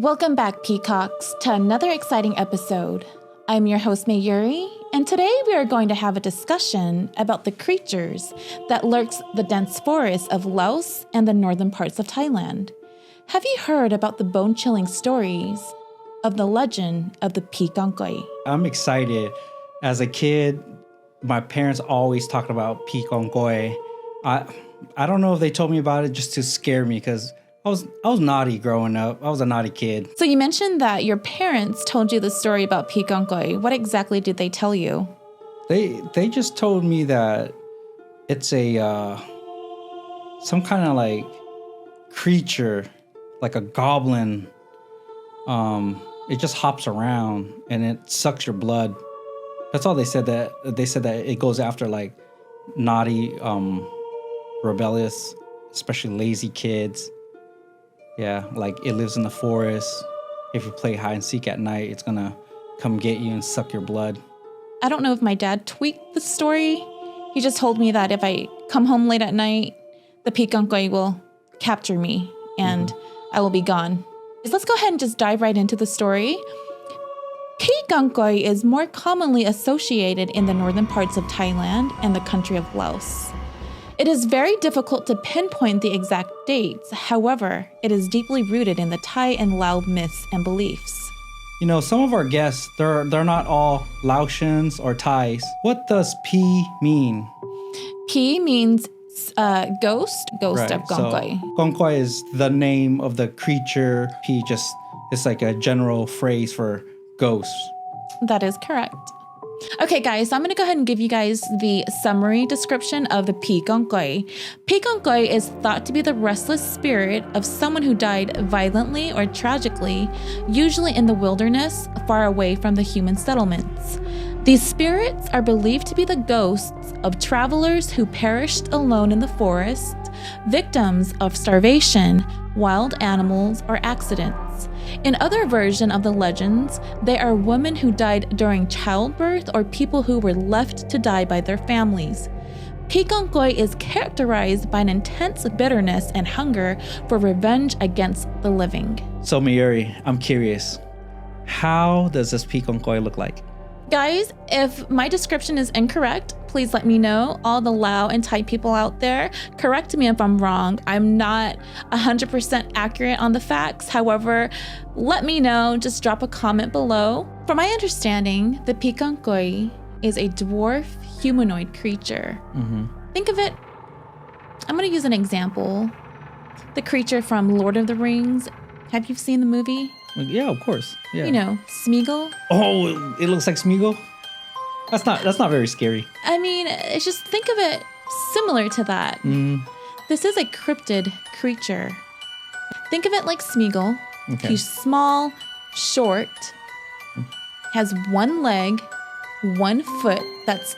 Welcome back, peacocks, to another exciting episode. I'm your host, Eerie, and today we are going to have a discussion about the creatures that lurks the dense forests of Laos and the northern parts of Thailand. Have you heard about the bone-chilling stories of the legend of the Phi Kong Koi? I'm excited. As a kid, my parents always talked about Phi Kong Koi. I don't know if they told me about it just to scare me because I was naughty growing up. I was a naughty kid. So you mentioned that your parents told you the story about Phi Kong Koi. What exactly did they tell you? They just told me that it's a some kind of like creature, like a goblin. It just hops around and it sucks your blood. That's all they said. That it goes after like naughty, rebellious, especially lazy kids. Yeah, like it lives in the forest. If you play hide and seek at night, it's gonna come get you and suck your blood. I don't know if my dad tweaked the story. He just told me that if I come home late at night, the Phi Kong Koi will capture me and I will be gone. Let's go ahead and just dive right into the story. Phi Kong Koi is more commonly associated in the northern parts of Thailand and the country of Laos. It is very difficult to pinpoint the exact dates. However, it is deeply rooted in the Thai and Lao myths and beliefs. You know, some of our guests, they're not all Laotians or Thais. What does Phi mean? Phi means ghost Right. of Kong Koi. So, Kong Koi is the name of the creature. Phi just is like a general phrase for ghosts. That is correct. Okay, guys, so I'm going to go ahead and give you guys the summary description of the Phi Kong Koi. Phi Kong Koi is thought to be the restless spirit of someone who died violently or tragically, usually in the wilderness, far away from the human settlements. These spirits are believed to be the ghosts of travelers who perished alone in the forest, victims of starvation, wild animals, or accidents. In other versions of the legends, they are women who died during childbirth or people who were left to die by their families. Phi Kong Koi is characterized by an intense bitterness and hunger for revenge against the living. So, Mayuri, I'm curious. How does this Phi Kong Koi look like? Guys, if my description is incorrect, please let me know. All the Lao and Thai people out there, correct me if I'm wrong. I'm not 100% accurate on the facts. However, let me know. Just drop a comment below. From my understanding, the Phi Kong Koi is a dwarf humanoid creature. Think of it, I'm going to use an example. The creature from Lord of the Rings. Have you seen the movie? Yeah, of course. Yeah. You know, Smeagol. Oh, it looks like Smeagol? That's not very scary. I mean, it's just think of it similar to that. This is a cryptid creature. Think of it like Smeagol. Okay. He's small, short, has one leg, one foot that's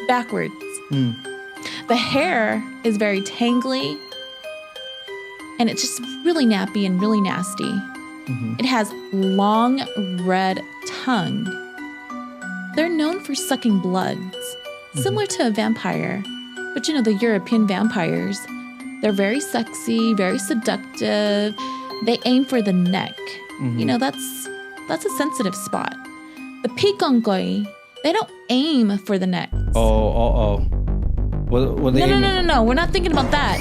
backwards. The hair is very tangly, and it's just really nappy and really nasty. It has long red tongue. They're known for sucking bloods, similar to a vampire. But you know, the European vampires, they're very sexy, very seductive. They aim for the neck. You know, that's a sensitive spot. The Phi Kong Koi, they don't aim for the neck. Oh. No. We're not thinking about that.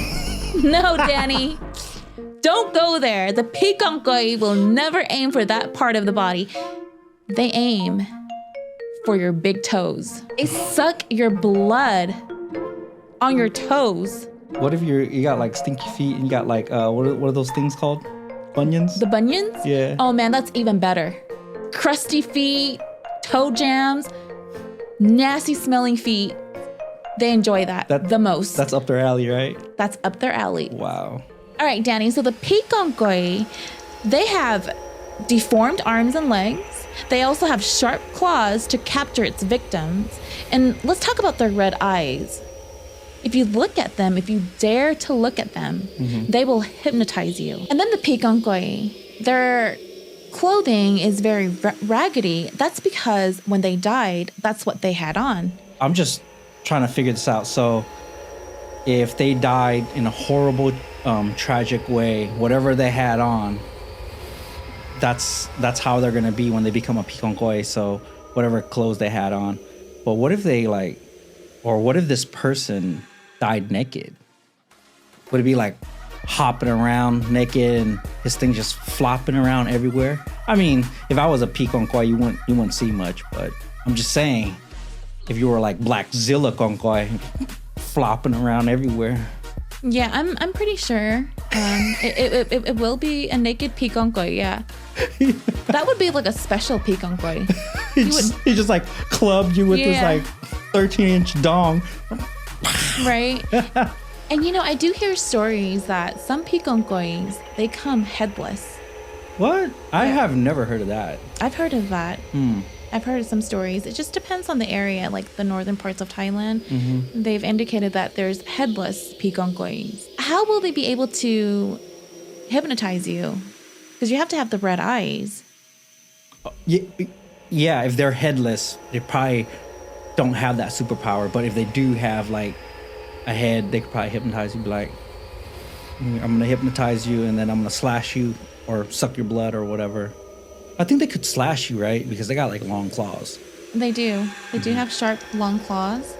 No, Danny. Don't go there. The Phi Kong Koi will never aim for that part of the body. They aim for your big toes. They suck your blood on your toes. What if you got like stinky feet and you got like what are those things called? Bunions? The bunions? Yeah. Oh man, that's even better. Crusty feet, toe jams, nasty smelling feet. They enjoy that the most. That's up their alley, right? That's up their alley. Wow. All right, Danny, so the Phi Kong Koi, they have deformed arms and legs. They also have sharp claws to capture its victims. And let's talk about their red eyes. If you look at them, if you dare to look at them, they will hypnotize you. And then the Phi Kong Koi, their clothing is very raggedy. That's because when they died, that's what they had on. I'm just trying to figure this out. So if they died in a horrible, tragic way, whatever they had on, that's how they're gonna be when they become a Phi Kong Koi. So whatever clothes they had on. But what if they what if this person died naked? Would it be like hopping around naked and his thing just flopping around everywhere? I mean, if I was a Phi Kong Koi, you wouldn't see much, but I'm just saying, if you were like Black Zilla Kong Koi, flopping around everywhere. Yeah, I'm pretty sure it will be a naked Phi Kong Koi, yeah. That would be like a special Phi Kong Koi. He just like clubbed you with this like 13-inch dong. Right? And I do hear stories that some Phi Kong Kois, they come headless. What? I have never heard of that. I've heard of that. I've heard of some stories. It just depends on the area, like the northern parts of Thailand. Mm-hmm. They've indicated that there's headless Phi Kong Kois. How will they be able to hypnotize you? Because you have to have the red eyes. Yeah, if they're headless, they probably don't have that superpower. But if they do have like a head, they could probably hypnotize you. Be like, I'm going to hypnotize you and then I'm going to slash you or suck your blood or whatever. I think they could slash you, right? Because they got like long claws. They do. They do have sharp, long claws.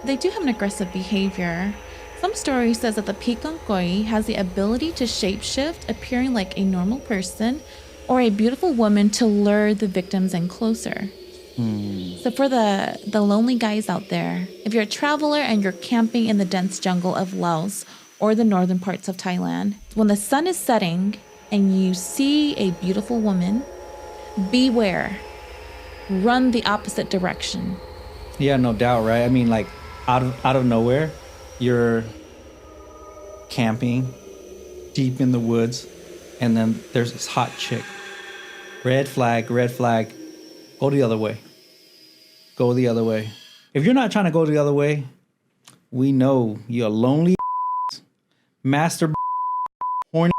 They do have an aggressive behavior. Some story says that the Phi Kong Koi has the ability to shapeshift, appearing like a normal person or a beautiful woman to lure the victims in closer. So for the lonely guys out there, if you're a traveler and you're camping in the dense jungle of Laos or the northern parts of Thailand, when the sun is setting and you see a beautiful woman, beware. Run the opposite direction. Yeah, no doubt, right? I mean, like out of nowhere, you're camping deep in the woods, and then there's this hot chick. Red flag, red flag. Go the other way. Go the other way. If you're not trying to go the other way, we know you're a lonely master horny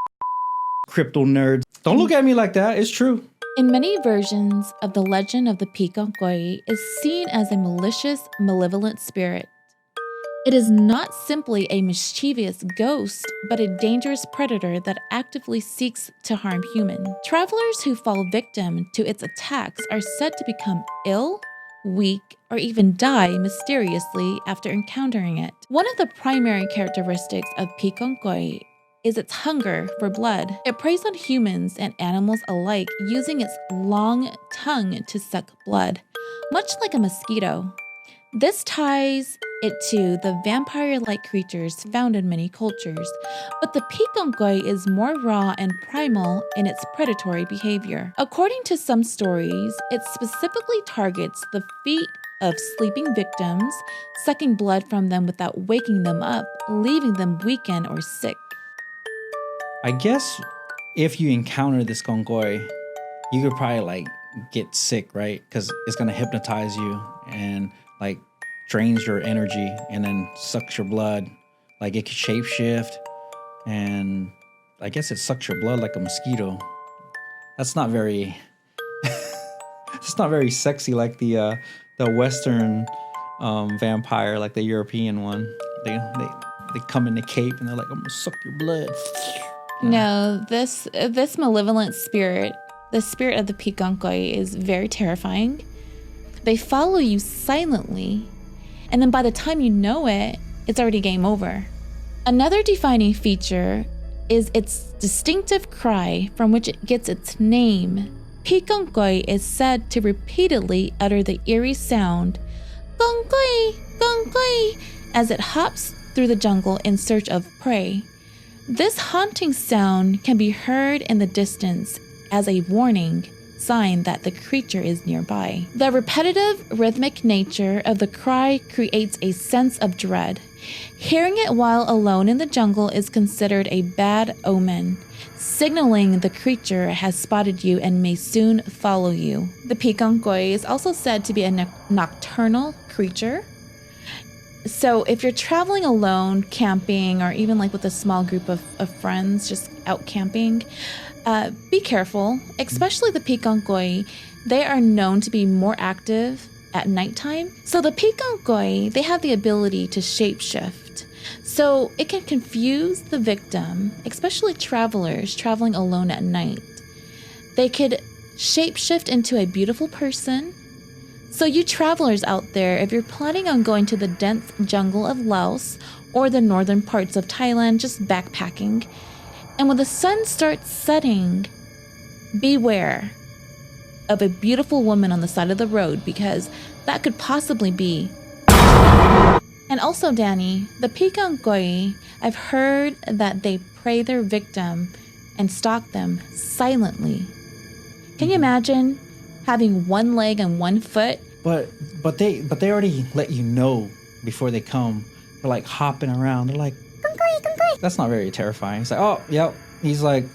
crypto nerds. Don't look at me like that. It's true. In many versions of the legend of the Phi Kong Koi is seen as a malicious, malevolent spirit. It is not simply a mischievous ghost, but a dangerous predator that actively seeks to harm humans. Travelers who fall victim to its attacks are said to become ill, weak, or even die mysteriously after encountering it. One of the primary characteristics of Phi Kong Koi is its hunger for blood. It preys on humans and animals alike, using its long tongue to suck blood, much like a mosquito. This ties it to the vampire-like creatures found in many cultures, but the Phi Kong Koi is more raw and primal in its predatory behavior. According to some stories, it specifically targets the feet of sleeping victims, sucking blood from them without waking them up, leaving them weakened or sick. I guess if you encounter this Kong Koi, you could probably like get sick, right? Because it's gonna hypnotize you and like drains your energy and then sucks your blood. Like it could shapeshift, and I guess it sucks your blood like a mosquito. That's not very. It's not very sexy like the Western vampire, like the European one. They come in the cape and they're like, I'm gonna suck your blood. No, this malevolent spirit, the spirit of the Phi Kong Koi, is very terrifying. They follow you silently, and then by the time you know it, it's already game over. Another defining feature is its distinctive cry from which it gets its name. Phi Kong Koi is said to repeatedly utter the eerie sound, Kong Koi, Kong Koi, as it hops through the jungle in search of prey. This haunting sound can be heard in the distance as a warning sign that the creature is nearby. The repetitive, rhythmic nature of the cry creates a sense of dread. Hearing it while alone in the jungle is considered a bad omen, signaling the creature has spotted you and may soon follow you. The Phi Kong Koi is also said to be a nocturnal creature. So if you're traveling alone, camping, or even like with a small group of friends just out camping, be careful, especially the Phi Kong Koi. They are known to be more active at nighttime. So the Phi Kong Koi, they have the ability to shapeshift. So it can confuse the victim, especially travelers traveling alone at night. They could shapeshift into a beautiful person. So you travelers out there, if you're planning on going to the dense jungle of Laos or the northern parts of Thailand, just backpacking, and when the sun starts setting, beware of a beautiful woman on the side of the road, because that could possibly be. And also, Danny, the Phi Kong Koi, I've heard that they prey their victim and stalk them silently. Can you imagine having one leg and one foot? But they already let you know before they come. They're like hopping around. They're like, "Kong Koi, Kong Koi." That's not very terrifying. It's like, oh, yep, he's like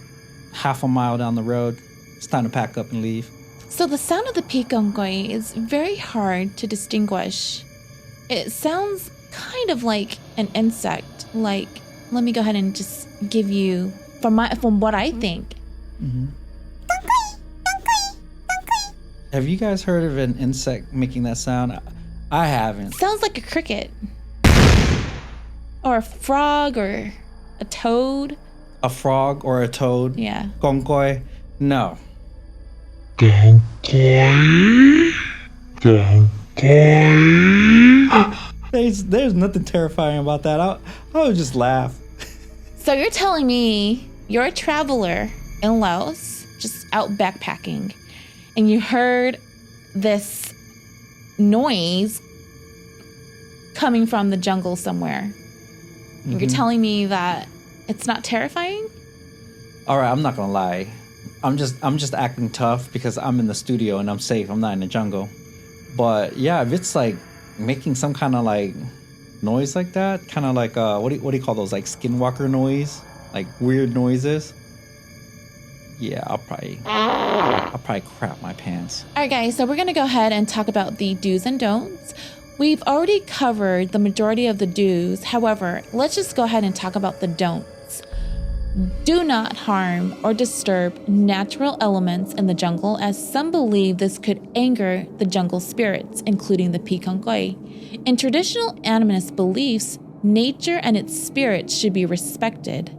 half a mile down the road. It's time to pack up and leave. So the sound of the Phi Kong Koi is very hard to distinguish. It sounds kind of like an insect. Like, let me go ahead and just give you from what I think. Mm-hmm. Have you guys heard of an insect making that sound? I haven't. Sounds like a cricket. Or a frog or a toad. A frog or a toad? Yeah. Kong Koi? No. Kong Koi? Kong Koi? There's nothing terrifying about that. I would just laugh. So you're telling me you're a traveler in Laos, just out backpacking, and you heard this noise coming from the jungle somewhere. Mm-hmm. And you're telling me that it's not terrifying? All right, I'm not gonna lie. I'm just acting tough because I'm in the studio and I'm safe. I'm not in the jungle. But yeah, if it's like making some kind of like noise like that, kind of like what do you call those, like skinwalker noise, like weird noises? Yeah, I'll probably crap my pants. All right, guys, so we're going to go ahead and talk about the do's and don'ts. We've already covered the majority of the do's. However, let's just go ahead and talk about the don'ts. Do not harm or disturb natural elements in the jungle, as some believe this could anger the jungle spirits, including the Phi Kong Koi. In traditional animist beliefs, nature and its spirits should be respected.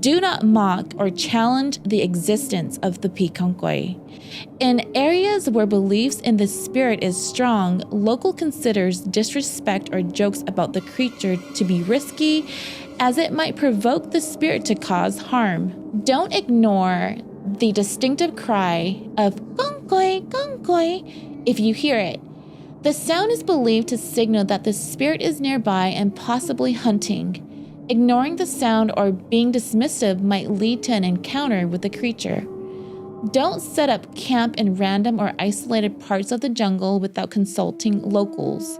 Do not mock or challenge the existence of the Phi Kong Koi. In areas where beliefs in the spirit is strong, local considers disrespect or jokes about the creature to be risky, as it might provoke the spirit to cause harm. Don't ignore the distinctive cry of Kong Koi if you hear it. The sound is believed to signal that the spirit is nearby and possibly hunting. Ignoring the sound or being dismissive might lead to an encounter with the creature. Don't set up camp in random or isolated parts of the jungle without consulting locals.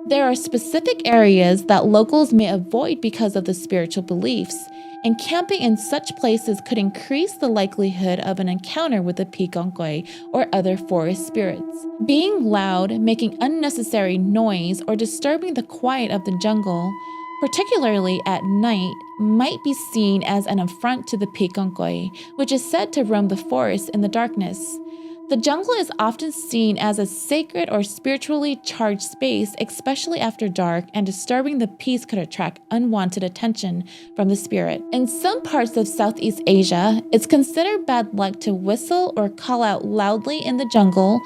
There are specific areas that locals may avoid because of the spiritual beliefs, and camping in such places could increase the likelihood of an encounter with the Phi Kong Koi or other forest spirits. Being loud, making unnecessary noise, or disturbing the quiet of the jungle, particularly at night, might be seen as an affront to the Phi Kong Koi, which is said to roam the forest in the darkness. The jungle is often seen as a sacred or spiritually charged space, especially after dark, and disturbing the peace could attract unwanted attention from the spirit. In some parts of Southeast Asia, it's considered bad luck to whistle or call out loudly in the jungle,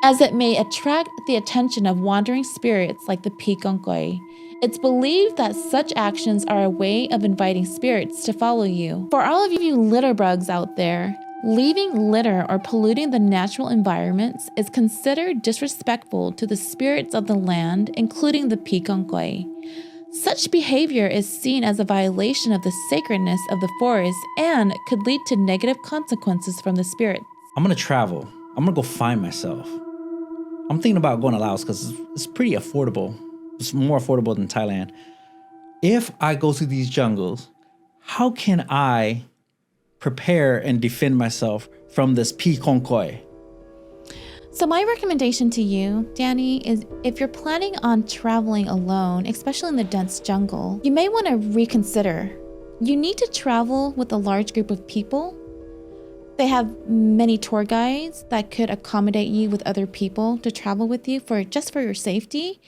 as it may attract the attention of wandering spirits like the Phi Kong Koi. It's believed that such actions are a way of inviting spirits to follow you. For all of you litterbugs out there, leaving litter or polluting the natural environments is considered disrespectful to the spirits of the land, including the Phi Kong Koi. Such behavior is seen as a violation of the sacredness of the forest and could lead to negative consequences from the spirits. I'm gonna travel. I'm gonna go find myself. I'm thinking about going to Laos because it's pretty affordable. It's more affordable than Thailand. If I go through these jungles, how can I prepare and defend myself from this Phi Kong Koi? So my recommendation to you, Danny, is if you're planning on traveling alone, especially in the dense jungle, you may want to reconsider. You need to travel with a large group of people. They have many tour guides that could accommodate you with other people to travel with you for your safety.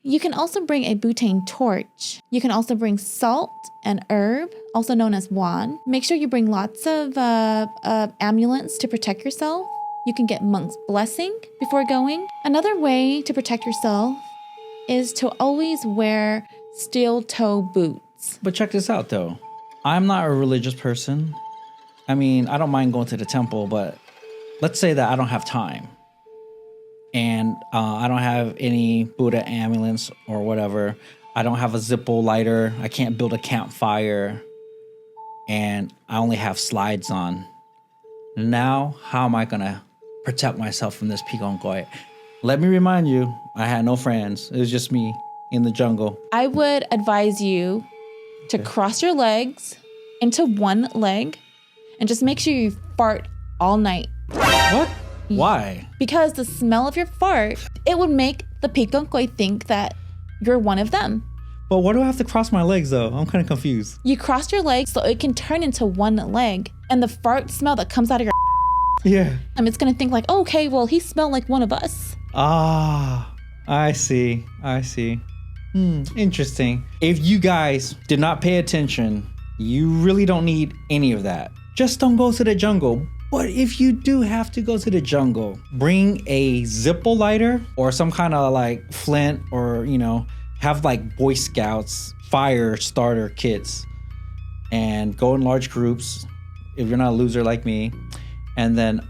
You can also bring a butane torch. You can also bring salt and herb, also known as Wan. Make sure you bring lots of amulets to protect yourself. You can get monk's blessing before going. Another way to protect yourself is to always wear steel toe boots. But check this out, though. I'm not a religious person. I mean, I don't mind going to the temple, but let's say that I don't have time. And I don't have any Buddha amulets or whatever. I don't have a Zippo lighter. I can't build a campfire. And I only have slides on. Now, how am I going to protect myself from this Phi Kong Koi? Let me remind you, I had no friends. It was just me in the jungle. I would advise you to cross your legs into one leg and just make sure you fart all night. What? Why? Because the smell of your fart, it would make the Phi Kong Koi think that you're one of them. But why do I have to cross my legs, though? I'm kind of confused. You cross your legs so it can turn into one leg. And the fart smell that comes out of your Yeah. it's going to think like, oh, okay, well, he smelled like one of us. Ah, I see. Interesting. If you guys did not pay attention, you really don't need any of that. Just don't go to the jungle. But if you do have to go to the jungle, bring a Zippo lighter or some kind of like flint, or, have like Boy Scouts fire starter kits, and go in large groups if you're not a loser like me. And then,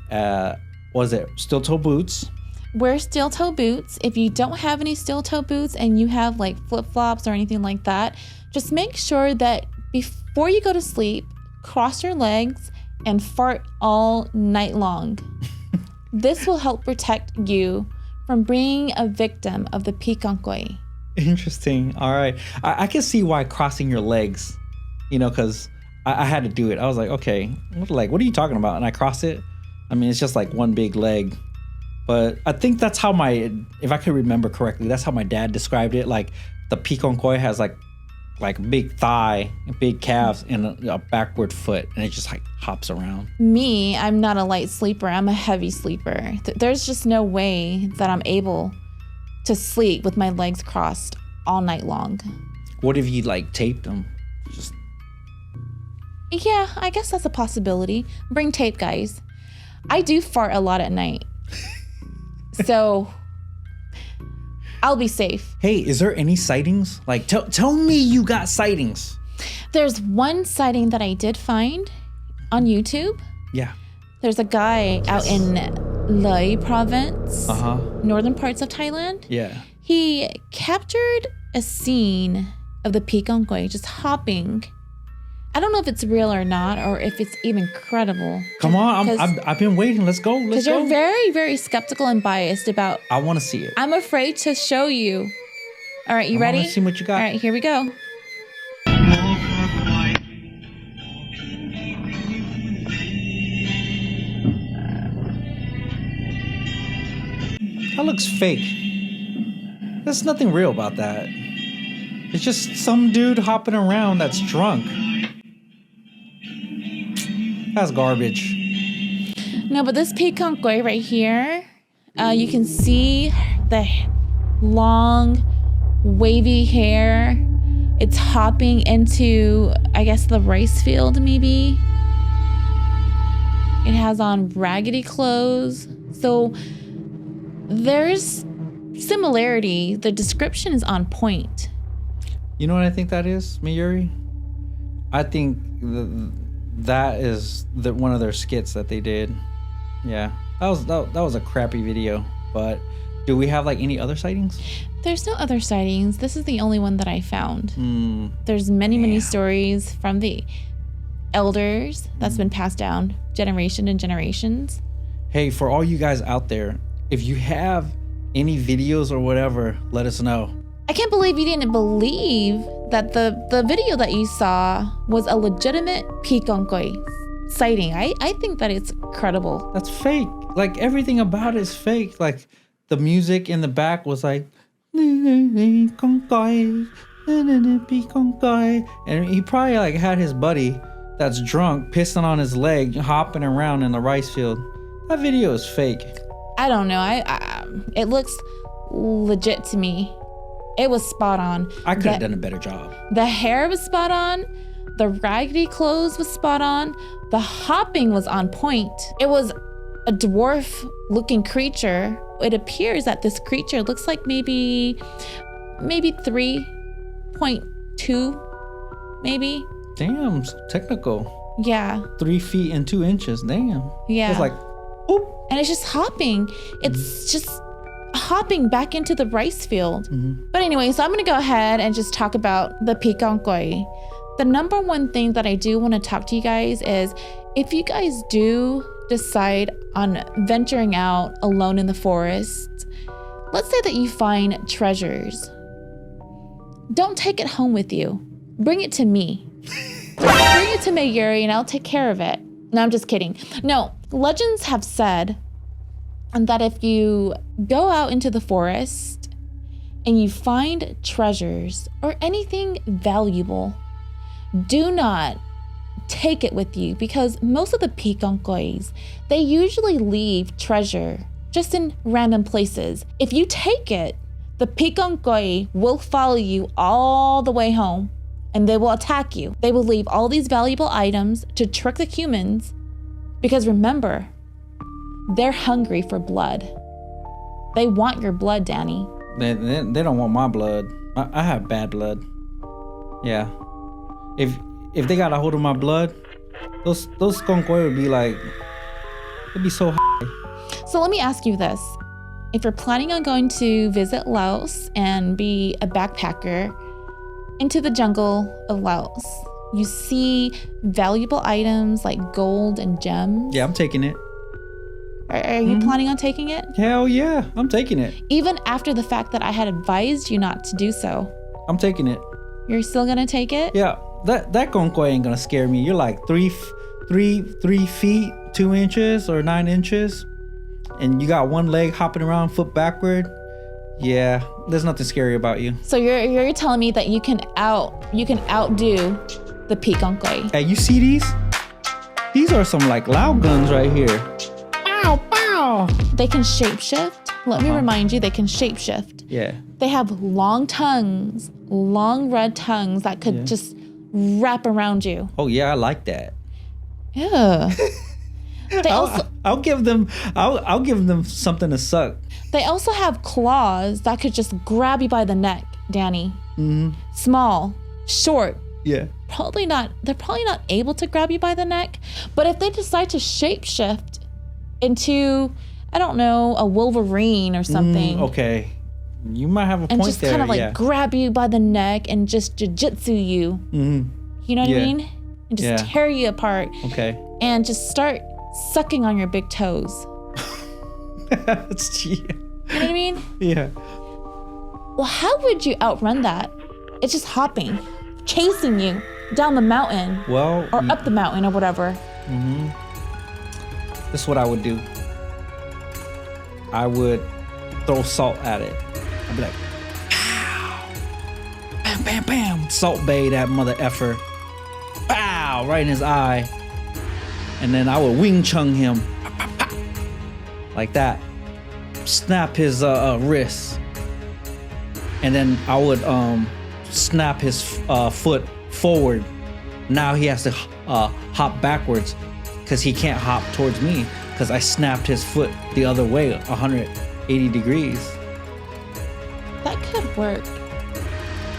steel toe boots? Wear steel toe boots. If you don't have any steel toe boots and you have like flip-flops or anything like that, just make sure that before you go to sleep, cross your legs and fart all night long. This will help protect you from being a victim of the Phi Kong Koi. Interesting. All right. I can see why crossing your legs, because I had to do it. I was like, okay, what are you talking about? And I crossed it. I mean, it's just like one big leg. But I think that's how if I could remember correctly, that's how my dad described it. Like the Phi Kong Koi has like a big thigh, big calves, and a backward foot, and it just like hops around. Me, I'm not a light sleeper. I'm a heavy sleeper. There's just no way that I'm able to sleep with my legs crossed all night long. What if you like taped them? Yeah, I guess that's a possibility. Bring tape, guys. I do fart a lot at night. So I'll be safe. Hey, is there any sightings? Like, tell me you got sightings. There's one sighting that I did find on YouTube. Yeah. There's a guy out in Laos province, northern parts of Thailand. Yeah. He captured a scene of the Phi Kong Koi just hopping. I don't know if it's real or not, or if it's even credible. Come on, I've been waiting. Let's go. Because you're very, very skeptical and biased about. I want to see it. I'm afraid to show you. All right, you ready? I want to see what you got. All right, here we go. That looks fake. There's nothing real about that. It's just some dude hopping around that's drunk. That's garbage. No, but this Phi Kong Koi right here, you can see the long, wavy hair. It's hopping into, I guess, the rice field, maybe. It has on raggedy clothes. So there's similarity. The description is on point. You know what I think that is, Eerie? I think that is one of their skits that they did. Yeah, that was a crappy video. But do we have like any other sightings? There's no other sightings. This is the only one that I found. There's many stories from the elders that's been passed down generation and generations. Hey, for all you guys out there, if you have any videos or whatever, let us know. I can't believe you didn't believe that the video that you saw was a legitimate Phi Kong Koi sighting. I think that it's credible. That's fake. Like everything about it is fake. Like the music in the back was like Phi Kong Koi, Phi Kong Koi, and he probably like had his buddy that's drunk pissing on his leg, hopping around in the rice field. That video is fake. I don't know. It looks legit to me. It was spot on. I could have done a better job. The hair was spot on. The raggedy clothes was spot on. The hopping was on point. It was a dwarf-looking creature. It appears that this creature looks like maybe 3.2, maybe. Damn, technical. Yeah. 3 feet and 2 inches. Damn. Yeah. It's like, oop. And it's just hopping. It's just hopping back into the rice field. But anyway, so I'm going to go ahead and just talk about the Phi Kong Koi. The number one thing that I do want to talk to you guys is if you guys do decide on venturing out alone in the forest, let's say that you find treasures. Don't take it home with you. Bring it to me. Bring it to me, Eerie, and I'll take care of it. No, I'm just kidding. No, legends have said that if you go out into the forest and you find treasures or anything valuable, do not take it with you, because most of the Phi Kong Kois, they usually leave treasure just in random places. If you take it, the Phi Kong Koi will follow you all the way home and they will attack you. They will leave all these valuable items to trick the humans, because remember, they're hungry for blood. They want your blood, Danny. They don't want my blood. I have bad blood. Yeah. If they got a hold of my blood, those Kong Koi would be like, it'd be so high. So let me ask you this. If you're planning on going to visit Laos and be a backpacker into the jungle of Laos, you see valuable items like gold and gems. Yeah, I'm taking it. Are you planning on taking it? Hell yeah, I'm taking it. Even after the fact that I had advised you not to do so. I'm taking it. You're still gonna take it? Yeah, that Kong Koi ain't gonna scare me. You're like 3 feet 2 inches or 9 inches, and you got one leg hopping around, foot backward. Yeah, there's nothing scary about you. So you're telling me that you can outdo the Phi Kong Koi. Hey, you see these? These are some like Lao guns right here. Pow, pow. They can shapeshift. Let me remind you, they can shapeshift. Yeah. They have long tongues, long red tongues that could just wrap around you. Oh yeah, I like that. Yeah. I'll give them something to suck. They also have claws that could just grab you by the neck, Danny. Small, short. Yeah. They're probably not able to grab you by the neck, but if they decide to shapeshift into, I don't know, a Wolverine or something. Okay. You might have a point there. And just kind of like grab you by the neck and just jujitsu you. You know what I mean? And just tear you apart. Okay. And just start sucking on your big toes. You know what I mean? Yeah. Well, how would you outrun that? It's just hopping, chasing you down the mountain. Well, or up the mountain or whatever. This is what I would do. I would throw salt at it. I'd be like, pow, bam, bam, bam. Salt bay that mother effer. Pow, right in his eye. And then I would Wing Chun him. Pow, pow, pow. Like that. Snap his wrist. And then I would snap his foot forward. Now he has to hop backwards because he can't hop towards me because I snapped his foot the other way 180 degrees. That could work.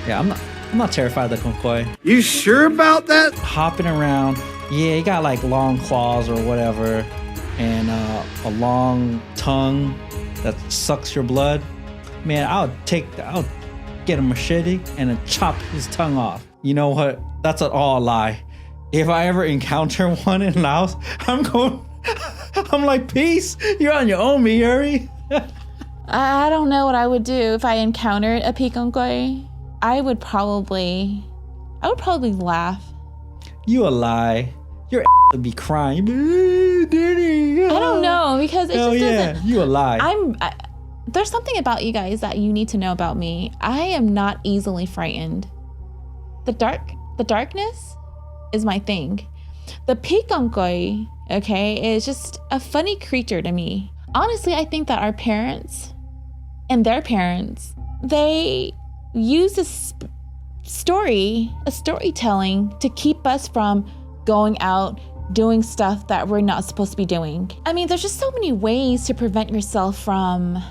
Yeah, I'm not terrified of the Kong Koi. You sure about that? Hopping around. Yeah, he got like long claws or whatever, and a long tongue that sucks your blood. Man, I'll get a machete and chop his tongue off. You know what? That's all a lie. If I ever encounter one in Laos, I'm like, peace. You're on your own, Eerie. I don't know what I would do if I encountered a Phi Kong Koi. I would probably laugh. You a lie. Your would be crying. You'd be, Daddy. I don't know, because it just doesn't. You a lie. There's something about you guys that you need to know about me. I am not easily frightened. The darkness is my thing. The Phi Kong Koi, okay, is just a funny creature to me. Honestly, I think that our parents and their parents, they use this storytelling to keep us from going out, doing stuff that we're not supposed to be doing. I mean, there's just so many ways to prevent yourself from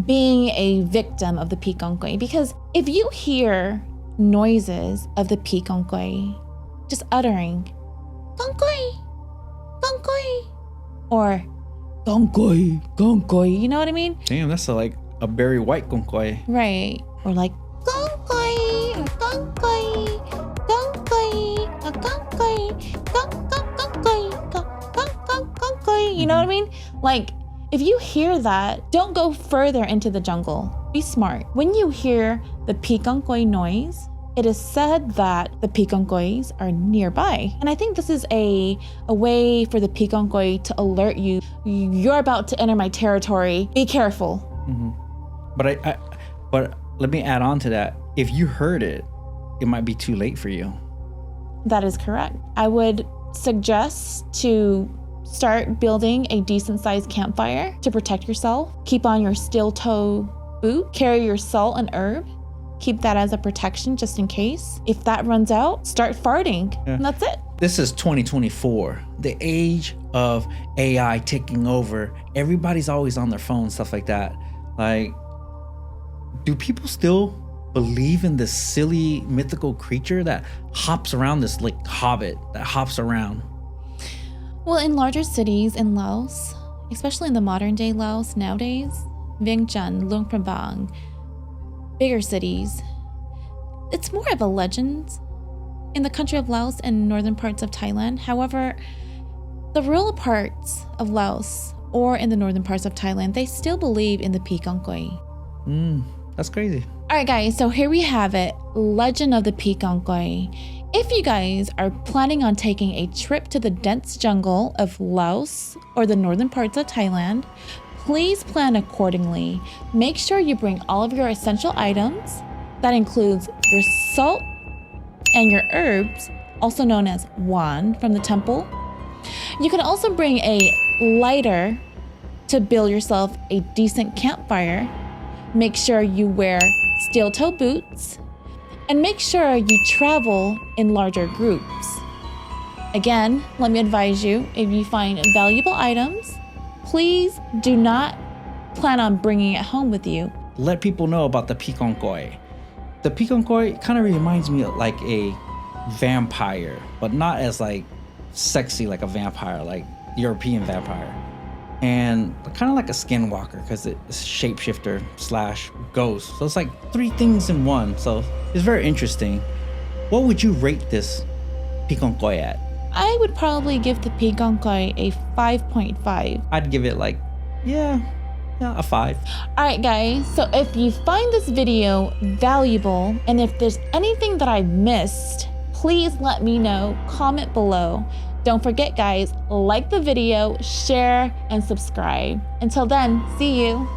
being a victim of the Phi Kong Koi, because if you hear noises of the Phi Kong Koi just uttering Kong Koi, Kong Koi, or Kong Koi, Kong Koi, you know what I mean? Damn, that's like a very white Kong Koi. Right. Or like Kong Koi, or Kong Koi, Kong Koi, or Kong Koi, Kong Koi, Kong Koi, you know what I mean? Like, if you hear that, don't go further into the jungle. Be smart. When you hear the Phi Kong Koi noise, it is said that the Phi Kong Kois are nearby. And I think this is a way for the Phi Kong Koi to alert you. You're about to enter my territory. Be careful. Mm-hmm. But let me add on to that. If you heard it, it might be too late for you. That is correct. I would suggest to start building a decent sized campfire to protect yourself. Keep on your steel toe boot. Carry your salt and herb. Keep that as a protection just in case. If that runs out, start farting. Yeah. And that's it. This is 2024, the age of AI taking over. Everybody's always on their phone, stuff like that. Like, do people still believe in this silly mythical creature that hops around, this like hobbit that hops around? Well, in larger cities in Laos, especially in the modern day Laos nowadays, Vientiane, Luang Prabang, bigger cities, it's more of a legend in the country of Laos and northern parts of Thailand. However, the rural parts of Laos or in the northern parts of Thailand, they still believe in the Phi Kong Koi. That's crazy. All right, guys, so here we have it, Legend of the Phi Kong Koi. If you guys are planning on taking a trip to the dense jungle of Laos or the northern parts of Thailand, please plan accordingly. Make sure you bring all of your essential items. That includes your salt and your herbs, also known as wan from the temple. You can also bring a lighter to build yourself a decent campfire. Make sure you wear steel toe boots, and make sure you travel in larger groups. Again, let me advise you, if you find valuable items, please do not plan on bringing it home with you. Let people know about the Phi Kong Koi. The Phi Kong Koi kind of reminds me of like a vampire, but not as like sexy like a vampire, like European vampire. And kind of like a skinwalker because it's shapeshifter / ghost. So it's like 3 things in one. So it's very interesting. What would you rate this Phi Kong Koi at? I would probably give the Phi Kong Koi a 5.5. I'd give it like, a 5. All right, guys. So if you find this video valuable, and if there's anything that I missed, please let me know. Comment below. Don't forget, guys, like the video, share, and subscribe. Until then, see you.